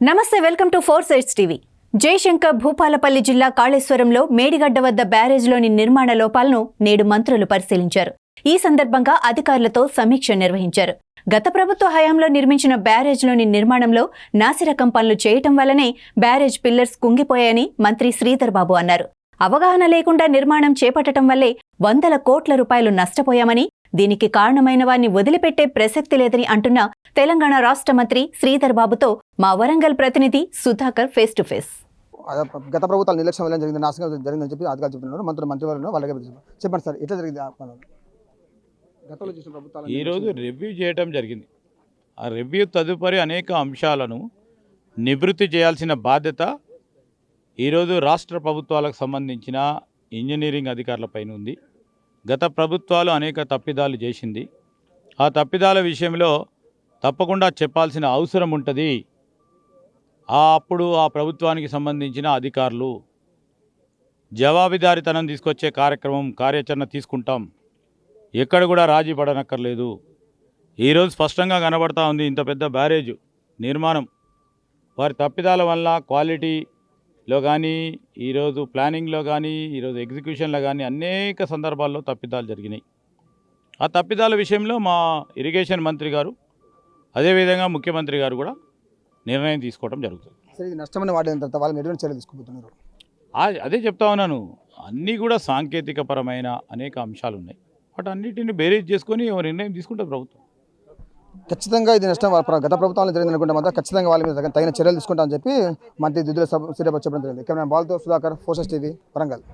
నమస్తే, welcome to 4 sides TV. Jayashankar Bhupalpally జిల్లా కాళేశ్వరంలో మేడిగడ్డ వద్ద బ్యారేజ్లోని నిర్మాణ లోపాలను నేడు మంత్రులు పరిశీలించారు. ఈ సందర్భంగా అధికారులతో సమీక్ష నిర్వహించారు. గత ప్రభుత్వ హయాంలో నిర్మించిన బ్యారేజ్లోని నిర్మాణంలో నాసిరకం పనులు చేయటం వల్లనే బ్యారేజ్ పిల్లర్స్ కుంగిపోయాయని మంత్రి శ్రీధర్ బాబు అన్నారు. అవగాహన లేకుండా నిర్మాణం చేపట్టడం వల్లే వందల కోట్ల రూపాయలు నష్టపోయామని, దీనికి కారణమైన వారిని వదిలిపెట్టే ప్రసక్తి లేదని అంటున్న తెలంగాణ రాష్ట్ర మంత్రి శ్రీధర్ బాబుతో మా వరంగల్ ప్రతినిధి సుధాకర్ ఫేస్ టు ఫేస్. గత ప్రభుత్వాలు నిర్లక్ష్యం వల్ల జరిగింది, నాశనం జరిగిందని చెప్పి అధికారులు చెప్తున్నారు. మంత్రివర్గంలో వాళ్ళకి చెప్పండి సార్, ఎట్లా జరిగింది? గతంలో చూసిన ప్రభుత్వాలు ఈరోజు రివ్యూ చేయడం జరిగింది. ఆ రివ్యూ తదుపరి అనేక అంశాలను నివృత్తి చేయాల్సిన బాధ్యత ఈరోజు రాష్ట్ర ప్రభుత్వాలకు సంబంధించిన ఇంజనీరింగ్ అధికారులపైన ఉంది. గత ప్రభుత్వాలు అనేక తప్పిదాలు చేసింది. ఆ తప్పిదాల విషయంలో తప్పకుండా చెప్పాల్సిన అవసరం ఉంటుంది. అప్పుడు ఆ ప్రభుత్వానికి సంబంధించిన అధికారులు జవాబుదారీతనం తీసుకొచ్చే కార్యాచరణ తీసుకుంటాం. ఎక్కడ కూడా రాజీ పడనక్కర్లేదు. ఈరోజు స్పష్టంగా కనబడతా ఉంది, ఇంత పెద్ద బ్యారేజ్ నిర్మాణం వారి తప్పిదాల వల్ల క్వాలిటీలో కానీ, ఈరోజు ప్లానింగ్లో కానీ, ఈరోజు ఎగ్జిక్యూషన్లో కానీ అనేక సందర్భాల్లో తప్పిదాలు జరిగినాయి. ఆ తప్పిదాల విషయంలో మా ఇరిగేషన్ మంత్రి గారు, అదేవిధంగా ముఖ్యమంత్రి గారు కూడా నిర్ణయం తీసుకోవడం జరుగుతుంది. సరే, ఇది నష్టమైన వాడిన తర్వాత వాళ్ళని ఎటువంటి చర్యలు తీసుకుపోతున్నారు? అదే చెప్తా ఉన్నాను, అన్నీ కూడా సాంకేతికపరమైన అనేక అంశాలు ఉన్నాయి. వాటి అన్నిటిని బేరీజ్ చేసుకొని నిర్ణయం తీసుకుంటే ప్రభుత్వం ఖచ్చితంగా ఇది నష్టం గత ప్రభుత్వాలు జరిగింది అనుకుంటే మాత్రం ఖచ్చితంగా వాళ్ళ మీద తగిన చర్యలు తీసుకుంటామని చెప్పి మంత్రి దుద్దుల శ్రీధర్ బాబు చెప్పడం జరిగింది. కెమెరా బాల్తో సుధాకర్, 4 సైడ్స్ టీవీ, వరంగల్.